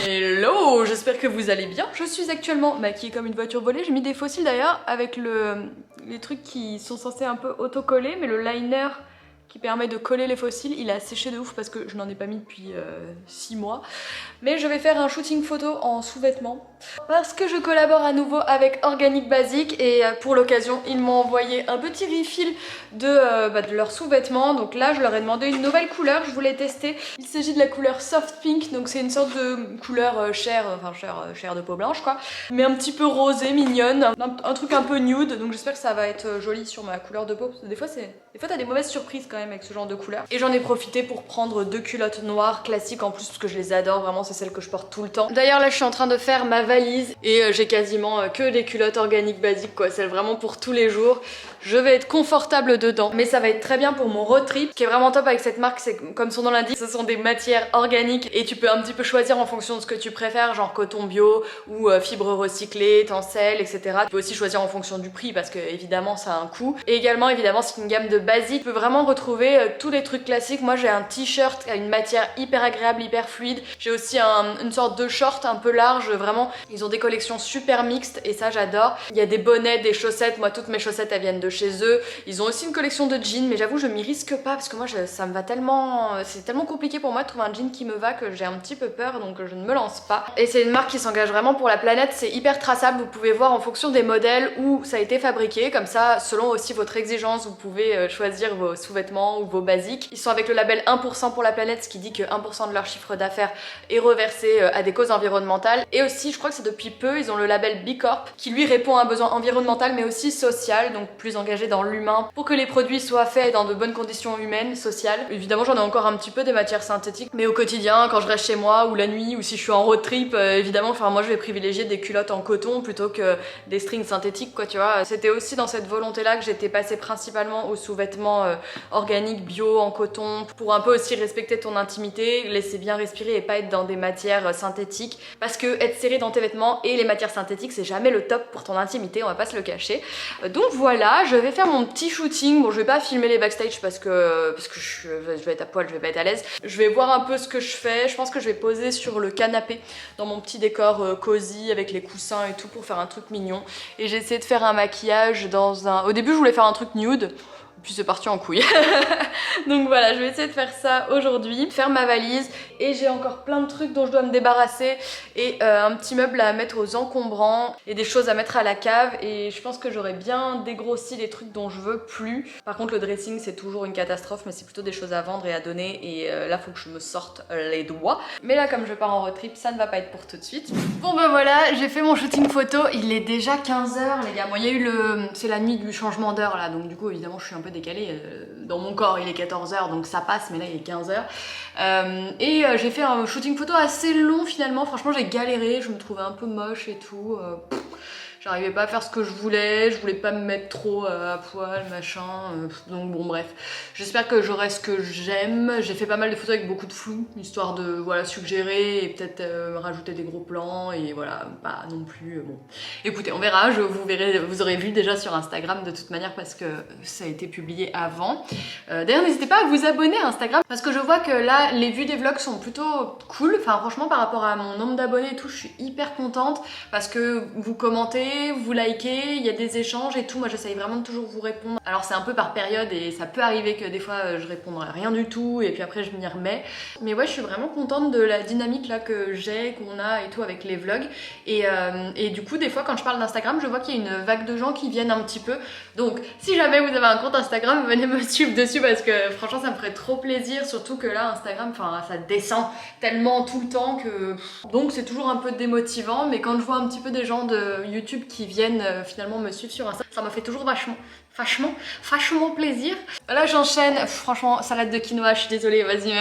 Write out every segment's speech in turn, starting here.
Hello, j'espère que vous allez bien. Je suis actuellement maquillée comme une voiture volée. J'ai mis des fossiles d'ailleurs avec les trucs qui sont censés un peu autocoller, mais le liner qui permet de coller les fossiles, il a séché de ouf parce que je n'en ai pas mis depuis 6 mois. Mais je vais faire un shooting photo en sous-vêtements parce que je collabore à nouveau avec Organic Basic et pour l'occasion ils m'ont envoyé un petit refill de leurs sous-vêtements. Donc là je leur ai demandé une nouvelle couleur, je voulais tester. Il s'agit de la couleur Soft Pink, donc c'est une sorte de couleur chair de peau blanche quoi, mais un petit peu rosée, mignonne, un truc un peu nude, donc j'espère que ça va être joli sur ma couleur de peau parce que des fois t'as des mauvaises surprises quand même avec ce genre de couleur. Et j'en ai profité pour prendre 2 culottes noires classiques en plus parce que je les adore, vraiment c'est celles que je porte tout le temps. D'ailleurs là je suis en train de faire ma valise et j'ai quasiment que des culottes organiques basiques quoi, celles vraiment pour tous les jours. Je vais être confortable dedans, mais ça va être très bien pour mon road trip. Ce qui est vraiment top avec cette marque, c'est que comme son nom l'indique, ce sont des matières organiques et tu peux un petit peu choisir en fonction de ce que tu préfères, genre coton bio ou fibres recyclées, tencel, etc. Tu peux aussi choisir en fonction du prix parce que évidemment ça a un coût. Et également évidemment c'est une gamme de basique. Tu peux vraiment retrouver tous les trucs classiques. Moi j'ai un t-shirt à une matière hyper agréable, hyper fluide. J'ai aussi une sorte de short un peu large, vraiment. Ils ont des collections super mixtes et ça j'adore. Il y a des bonnets, des chaussettes. Moi toutes mes chaussettes elles viennent de chez eux. Ils ont aussi une collection de jeans, mais j'avoue je m'y risque pas parce que moi ça me va tellement, c'est tellement compliqué pour moi de trouver un jean qui me va que j'ai un petit peu peur, donc je ne me lance pas. Et c'est une marque qui s'engage vraiment pour la planète, c'est hyper traçable, vous pouvez voir en fonction des modèles où ça a été fabriqué, comme ça selon aussi votre exigence vous pouvez choisir vos sous-vêtements ou vos basiques. Ils sont avec le label 1% pour la planète, ce qui dit que 1% de leur chiffre d'affaires est reversé à des causes environnementales. Et aussi je crois que c'est depuis peu, ils ont le label B Corp qui lui répond à un besoin environnemental mais aussi social, donc plus engagé dans l'humain pour que les produits soient faits dans de bonnes conditions humaines, sociales. Évidemment j'en ai encore un petit peu des matières synthétiques, mais au quotidien quand je reste chez moi ou la nuit ou si je suis en road trip, évidemment enfin moi je vais privilégier des culottes en coton plutôt que des strings synthétiques quoi, tu vois. C'était aussi dans cette volonté là que j'étais passée principalement aux sous-vêtements organiques, bio, en coton, pour un peu aussi respecter ton intimité, laisser bien respirer et pas être dans des matières synthétiques, parce que être serré dans tes vêtements et les matières synthétiques c'est jamais le top pour ton intimité, on va pas se le cacher. Donc voilà, je vais faire mon petit shooting. Bon je vais pas filmer les backstage parce que je vais être à poil, je vais pas être à l'aise. Je vais voir un peu ce que je fais, je pense que je vais poser sur le canapé dans mon petit décor cosy avec les coussins et tout pour faire un truc mignon. Et j'ai essayé de faire un maquillage au début je voulais faire un truc nude, puis c'est parti en couille. Donc voilà, je vais essayer de faire ça aujourd'hui, faire ma valise, et j'ai encore plein de trucs dont je dois me débarrasser et un petit meuble à mettre aux encombrants et des choses à mettre à la cave, et je pense que j'aurais bien dégrossi les trucs dont je veux plus. Par contre le dressing c'est toujours une catastrophe, mais c'est plutôt des choses à vendre et à donner, et là faut que je me sorte les doigts. Mais là comme je pars en road trip, ça ne va pas être pour tout de suite. Bon ben voilà, j'ai fait mon shooting photo, il est déjà 15h les gars. Moi il y a eu c'est la nuit du changement d'heure là, donc du coup évidemment je suis un peu décalée. Dans mon corps il est 14h donc ça passe, mais là il est 15h. J'ai fait un shooting photo assez long finalement, franchement j'ai galéré, je me trouvais un peu moche et tout. J'arrivais pas à faire ce que je voulais pas me mettre trop à poil, machin, donc bon bref. J'espère que j'aurai ce que j'aime. J'ai fait pas mal de photos avec beaucoup de flou, histoire de voilà suggérer et peut-être rajouter des gros plans et voilà, pas non plus, bon. Écoutez, on verra, vous aurez vu déjà sur Instagram de toute manière parce que ça a été publié avant. D'ailleurs n'hésitez pas à vous abonner à Instagram parce que je vois que là les vues des vlogs sont plutôt cool, enfin franchement par rapport à mon nombre d'abonnés et tout, je suis hyper contente parce que vous commentez, vous likez, il y a des échanges et tout. Moi j'essaye vraiment de toujours vous répondre. Alors c'est un peu par période et ça peut arriver que des fois je répondrai à rien du tout et puis après je m'y remets. Mais ouais je suis vraiment contente de la dynamique là que j'ai, qu'on a et tout avec les vlogs. Et du coup des fois quand je parle d'Instagram je vois qu'il y a une vague de gens qui viennent un petit peu. Donc si jamais vous avez un compte Instagram, venez me suivre dessus parce que franchement ça me ferait trop plaisir. Surtout que là Instagram, enfin ça descend tellement tout le temps que... Donc c'est toujours un peu démotivant, mais quand je vois un petit peu des gens de YouTube qui viennent finalement me suivre sur Insta, ça m'a fait toujours vachement plaisir. Là j'enchaîne, franchement salade de quinoa, je suis désolée, vas-y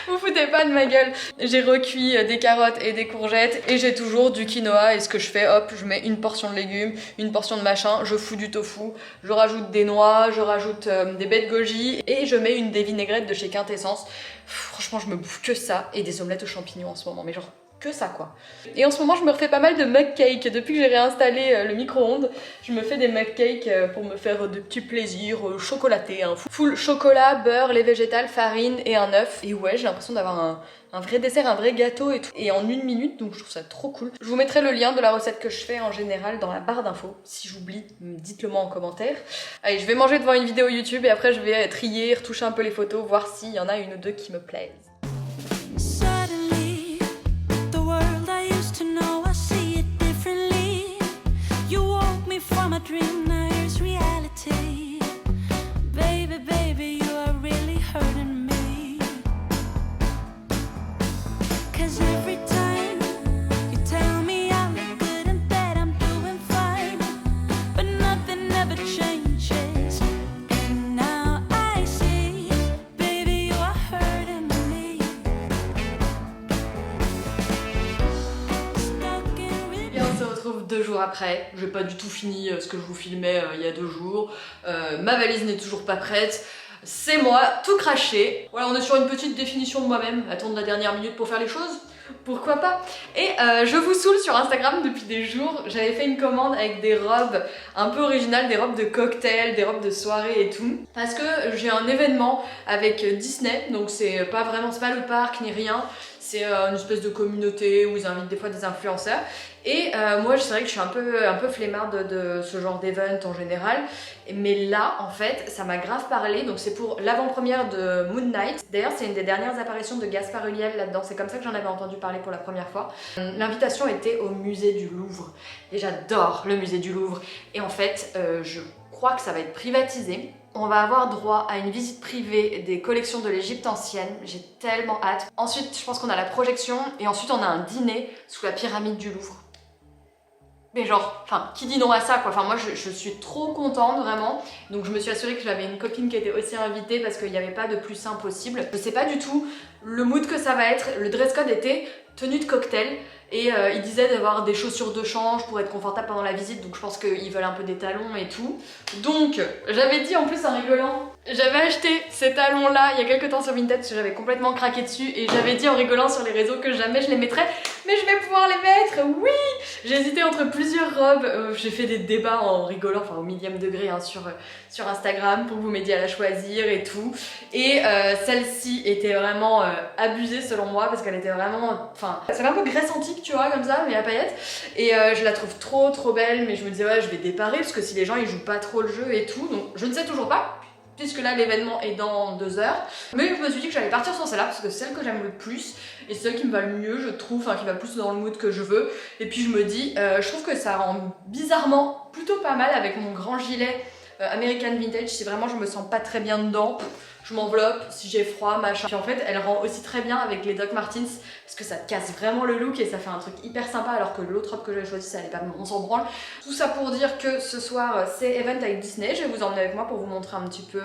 vous foutez pas de ma gueule. J'ai recuit des carottes et des courgettes et j'ai toujours du quinoa, et ce que je fais, hop, je mets une portion de légumes, une portion de machin, je fous du tofu, je rajoute des noix, je rajoute des baies de goji et je mets des vinaigrettes de chez Quintessence. Franchement je me bouffe que ça et des omelettes aux champignons en ce moment, mais genre que ça quoi. Et en ce moment je me refais pas mal de mug cake. Depuis que j'ai réinstallé le micro-ondes, je me fais des mug cakes pour me faire des petits plaisirs chocolatés, hein. Full chocolat, beurre, lait végétal, farine et un œuf. Et ouais, j'ai l'impression d'avoir un vrai dessert, un vrai gâteau et tout. Et en 1 minute, donc je trouve ça trop cool. Je vous mettrai le lien de la recette que je fais en général dans la barre d'infos. Si j'oublie, dites-le moi en commentaire. Allez, je vais manger devant une vidéo YouTube et après je vais trier, retoucher un peu les photos, voir s'il y en a une ou deux qui me plaisent. Deux jours après, j'ai pas du tout fini ce que je vous filmais il y a 2 jours. Ma valise n'est toujours pas prête. C'est moi, tout craché. Voilà, on est sur une petite définition de moi-même. Attendre la dernière minute pour faire les choses, pourquoi pas. Et je vous saoule sur Instagram depuis des jours. J'avais fait une commande avec des robes un peu originales, des robes de cocktail, des robes de soirée et tout. Parce que j'ai un événement avec Disney, donc c'est pas le parc ni rien. C'est une espèce de communauté où ils invitent des fois des influenceurs. Et moi, c'est vrai que je suis un peu flemmarde de ce genre d'event en général. Mais là, en fait, ça m'a grave parlé. Donc c'est pour l'avant-première de Moon Knight. D'ailleurs, c'est une des dernières apparitions de Gaspard Ulliel là-dedans. C'est comme ça que j'en avais entendu parler pour la première fois. L'invitation était au musée du Louvre. Et j'adore le musée du Louvre. Et en fait, je crois que ça va être privatisé. On va avoir droit à une visite privée des collections de l'Égypte ancienne. J'ai tellement hâte. Ensuite, je pense qu'on a la projection. Et ensuite, on a un dîner sous la pyramide du Louvre. Mais genre, enfin, qui dit non à ça quoi. Enfin moi je suis trop contente vraiment. Donc je me suis assurée que j'avais une copine qui était aussi invitée parce qu'il n'y avait pas de plus simple possible. Je sais pas du tout le mood que ça va être. Le dress code était tenue de cocktail. Et il disait d'avoir des chaussures de change pour être confortable pendant la visite. Donc je pense qu'ils veulent un peu des talons et tout. Donc j'avais dit en plus en rigolant, j'avais acheté ces talons là il y a quelques temps sur Vinted parce que j'avais complètement craqué dessus. Et j'avais dit en rigolant sur les réseaux que jamais je les mettrais. Mais je vais pouvoir les mettre, oui. J'ai hésité entre plusieurs robes. J'ai fait des débats en rigolant, enfin au millième degré hein, sur Instagram pour que vous m'aidiez à la choisir et tout. Et celle-ci était vraiment abusée selon moi parce qu'elle était vraiment... Enfin, ça fait un peu Grèce antique tu vois comme ça mais à paillettes. Et je la trouve trop belle mais je me disais ouais je vais déparer parce que si les gens ils jouent pas trop le jeu et tout. Donc je ne sais toujours pas. Puisque là l'événement est dans 2 heures. Mais je me suis dit que j'allais partir sur celle-là parce que c'est celle que j'aime le plus et c'est celle qui me va le mieux je trouve, enfin qui va plus dans le mood que je veux. Et puis je me dis, je trouve que ça rend bizarrement plutôt pas mal avec mon grand gilet American Vintage. Si vraiment je me sens pas très bien dedans, je m'enveloppe, si j'ai froid, machin. Puis en fait elle rend aussi très bien avec les Doc Martens parce que ça te casse vraiment le look et ça fait un truc hyper sympa alors que l'autre robe que j'avais choisie ça allait pas, on s'en branle. Tout ça pour dire que ce soir c'est event avec Disney, je vais vous emmener avec moi pour vous montrer un petit peu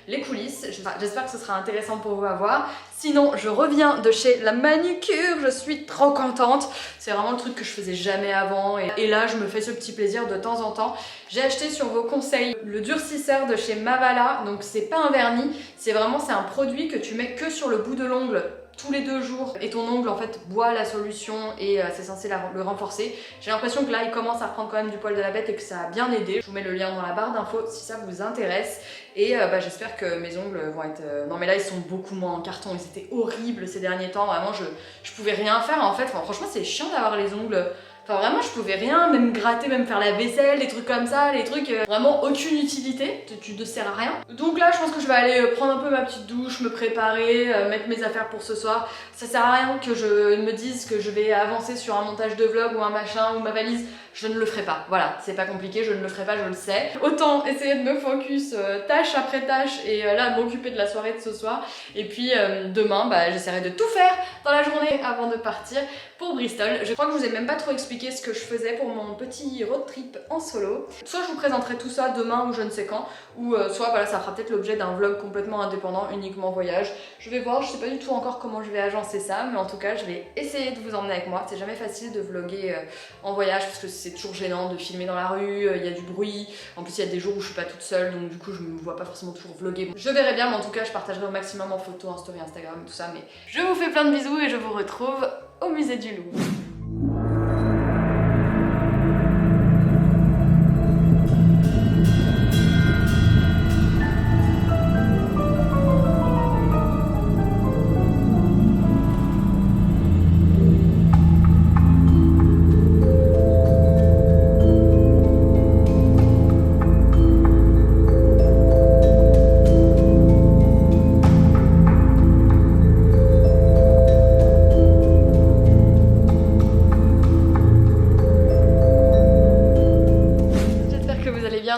les coulisses. J'espère que ce sera intéressant pour vous à voir. Sinon je reviens de chez la manucure, je suis trop contente. C'est vraiment le truc que je faisais jamais avant et là je me fais ce petit plaisir de temps en temps. J'ai acheté sur vos conseils le durcisseur de chez Mavala, donc c'est pas un vernis, c'est un produit que tu mets que sur le bout de l'ongle tous les 2 jours et ton ongle en fait boit la solution et c'est censé le renforcer. J'ai l'impression que là il commence à reprendre quand même du poil de la bête et que ça a bien aidé. Je vous mets le lien dans la barre d'infos si ça vous intéresse et j'espère que mes ongles vont être... Non mais là ils sont beaucoup moins en carton, ils étaient horribles ces derniers temps, vraiment je pouvais rien faire en fait. Enfin, franchement c'est chiant d'avoir les ongles... Enfin vraiment je pouvais rien, même gratter, même faire la vaisselle, des trucs comme ça, les trucs vraiment aucune utilité, tu ne sers à rien. Donc là je pense que je vais aller prendre un peu ma petite douche, me préparer, mettre mes affaires pour ce soir. Ça sert à rien que je me dise que je vais avancer sur un montage de vlog ou un machin ou ma valise. Je ne le ferai pas, voilà, c'est pas compliqué, je ne le ferai pas, je le sais. Autant essayer de me focus tâche après tâche et là m'occuper de la soirée de ce soir. Et puis demain, j'essaierai de tout faire dans la journée avant de partir pour Bristol. Je crois que je vous ai même pas trop expliqué ce que je faisais pour mon petit road trip en solo. Soit je vous présenterai tout ça demain ou je ne sais quand, ou soit voilà, ça fera peut-être l'objet d'un vlog complètement indépendant, uniquement voyage. Je vais voir, je sais pas du tout encore comment je vais agencer ça, mais en tout cas je vais essayer de vous emmener avec moi. C'est jamais facile de vlogger en voyage parce que c'est toujours gênant de filmer dans la rue, il y a du bruit, en plus il y a des jours où je suis pas toute seule donc du coup je me vois pas forcément toujours vlogger. Je verrai bien mais en tout cas je partagerai au maximum en photo, en story Instagram, tout ça, mais je vous fais plein de bisous et je vous retrouve au musée du Louvre.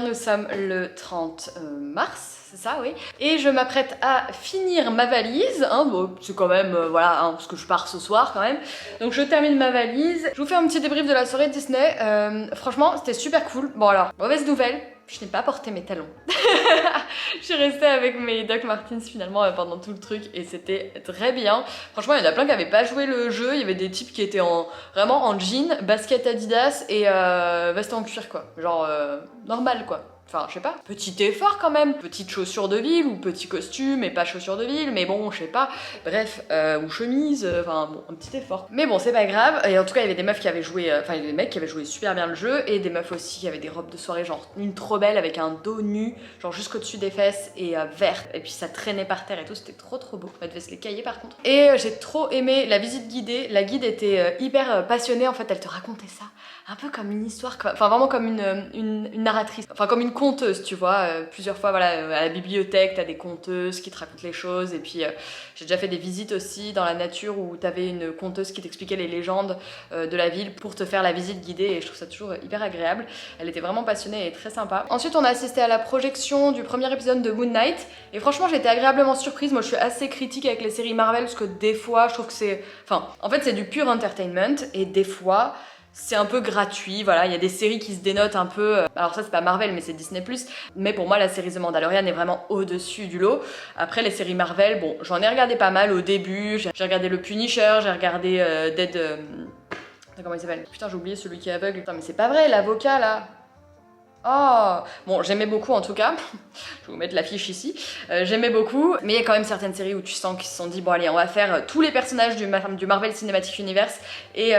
Nous sommes le 30 mars, c'est ça, oui. Et je m'apprête à finir ma valise, hein, bon, c'est quand même, voilà, hein, parce que je pars ce soir quand même. Donc je termine ma valise. Je vous fais un petit débrief de la soirée Disney. Franchement, c'était super cool. Bon alors, mauvaise nouvelle, je n'ai pas porté mes talons. Je suis restée avec mes Doc Martens finalement pendant tout le truc et c'était très bien. Franchement, il y en a plein qui n'avaient pas joué le jeu. Il y avait des types qui étaient vraiment en jean, basket Adidas et veste en cuir quoi. Genre normal quoi. Enfin, je sais pas, petit effort quand même, petite chaussure de ville ou petit costume et pas chaussure de ville, mais bon, je sais pas, bref, ou chemise, enfin bon, un petit effort. Mais bon, c'est pas grave, et en tout cas, il y avait des meufs qui avaient joué, enfin, il y avait des mecs qui avaient joué super bien le jeu, et des meufs aussi qui avaient des robes de soirée, genre une trop belle avec un dos nu, genre jusqu'au-dessus des fesses et vert, et puis ça traînait par terre et tout, c'était trop beau. Elle devait se les cailler par contre. Et j'ai trop aimé la visite guidée, la guide était hyper passionnée, en fait, elle te racontait ça un peu comme une histoire, enfin vraiment comme une narratrice, enfin comme une conteuse, tu vois, plusieurs fois, voilà, à la bibliothèque, t'as des conteuses qui te racontent les choses, et puis j'ai déjà fait des visites aussi dans la nature où t'avais une conteuse qui t'expliquait les légendes de la ville pour te faire la visite guidée, et je trouve ça toujours hyper agréable. Elle était vraiment passionnée et très sympa. Ensuite, on a assisté à la projection du premier épisode de Moon Knight, et franchement, j'étais agréablement surprise. Moi, je suis assez critique avec les séries Marvel, parce que des fois, je trouve que c'est... Enfin, en fait, c'est du pur entertainment, et des fois... c'est un peu gratuit, voilà, il y a des séries qui se dénotent un peu, alors ça c'est pas Marvel mais c'est Disney+, mais pour moi la série The Mandalorian est vraiment au-dessus du lot. Après les séries Marvel, bon, j'en ai regardé pas mal au début, j'ai regardé le Punisher, j'ai regardé comment il s'appelle? Putain j'ai oublié celui qui est aveugle, putain mais c'est pas vrai, l'avocat là. Oh, bon, j'aimais beaucoup en tout cas, je vais vous mettre l'affiche ici, j'aimais beaucoup, mais il y a quand même certaines séries où tu sens qu'ils se sont dit bon allez on va faire tous les personnages du Marvel Cinematic Universe et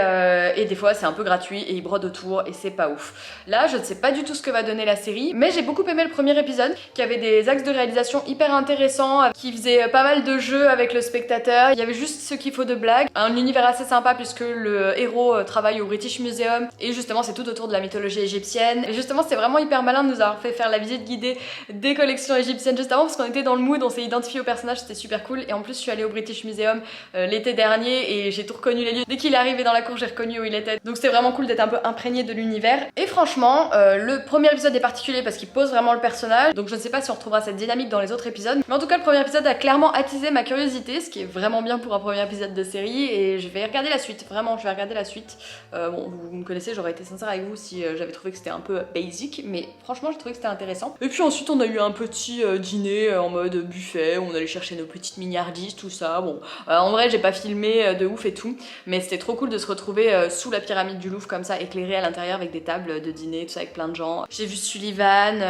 des fois c'est un peu gratuit et ils brodent autour et c'est pas ouf. Là je ne sais pas du tout ce que va donner la série, mais j'ai beaucoup aimé le premier épisode qui avait des axes de réalisation hyper intéressants, qui faisait pas mal de jeux avec le spectateur, il y avait juste ce qu'il faut de blagues, un univers assez sympa puisque le héros travaille au British Museum et justement c'est tout autour de la mythologie égyptienne et justement c'est vraiment hyper malin de nous avoir fait faire la visite guidée des collections égyptiennes juste avant parce qu'on était dans le mood, on s'est identifié au personnage, c'était super cool. Et en plus je suis allée au British Museum l'été dernier et j'ai tout reconnu les lieux. Dès qu'il est arrivé dans la cour j'ai reconnu où il était, donc c'était vraiment cool d'être un peu imprégné de l'univers. Et franchement le premier épisode est particulier parce qu'il pose vraiment le personnage, donc je ne sais pas si on retrouvera cette dynamique dans les autres épisodes, mais en tout cas le premier épisode a clairement attisé ma curiosité, ce qui est vraiment bien pour un premier épisode de série, et je vais regarder la suite, vraiment je vais regarder la suite. Bon vous me connaissez, j'aurais été sincère avec vous si j'avais trouvé que c'était un peu basic, mais franchement j'ai trouvé que c'était intéressant. Et puis ensuite on a eu un petit dîner en mode buffet, où on allait chercher nos petites mignardises, tout ça. Bon, en vrai j'ai pas filmé de ouf et tout, mais c'était trop cool de se retrouver sous la pyramide du Louvre comme ça, éclairé à l'intérieur avec des tables de dîner, tout ça avec plein de gens. J'ai vu Sullivan,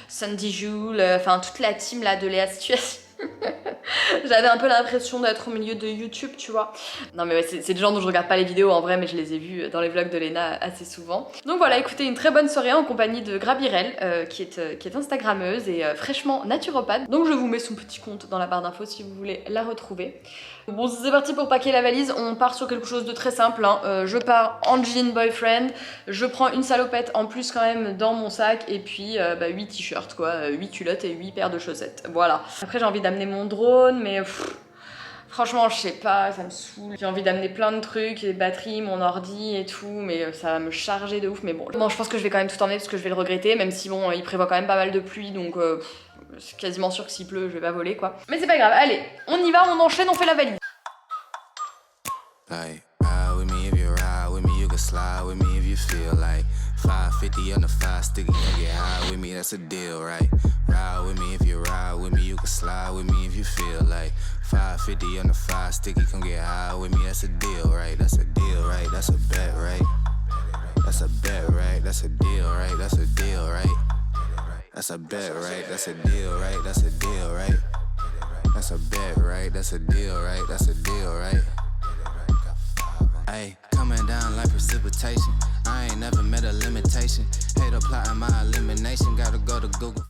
Sandy Jules, enfin toute la team là de Léa Situation. J'avais un peu l'impression d'être au milieu de YouTube, tu vois. Non mais ouais, c'est des gens dont je regarde pas les vidéos en vrai, mais je les ai vus dans les vlogs de Léna assez souvent. Donc voilà, écoutez, une très bonne soirée en compagnie de Grabirel, qui est instagrammeuse et fraîchement naturopathe. Donc je vous mets son petit compte dans la barre d'infos si vous voulez la retrouver. Bon, c'est parti pour packer la valise. On part sur quelque chose de très simple, hein. Je pars en jean boyfriend, je prends une salopette en plus quand même dans mon sac, et puis 8 t-shirts quoi, 8 culottes et 8 paires de chaussettes, voilà. Après j'ai envie d'amener mon drone, mais franchement je sais pas, ça me saoule. J'ai envie d'amener plein de trucs, les batteries, mon ordi et tout, mais ça va me charger de ouf. Mais bon, je pense que je vais quand même tout emmener parce que je vais le regretter, même si bon, il prévoit quand même pas mal de pluie, donc c'est quasiment sûr que s'il pleut, je vais pas voler quoi. Mais c'est pas grave, allez, on y va, on enchaîne, on fait la valise. Like, ride with me if you ride with me, you can slide with me if you feel like 550 on the 5 sticky, you get high with me, that's a deal, right? Ride with me if you ride with me, you can slide with me if you feel like 550 on the 5 sticky, come get high with me, that's a deal, right? That's a deal, right? That's a bet, right? That's a bet, right? That's a deal, right? That's a deal, right? That's a bet, right? That's a deal, right? That's a deal, right? That's a bet, right? That's a deal, right? That's a deal, right? Ayy, coming down like precipitation. I ain't never met a limitation. Hate plotting my elimination. Gotta go to Google.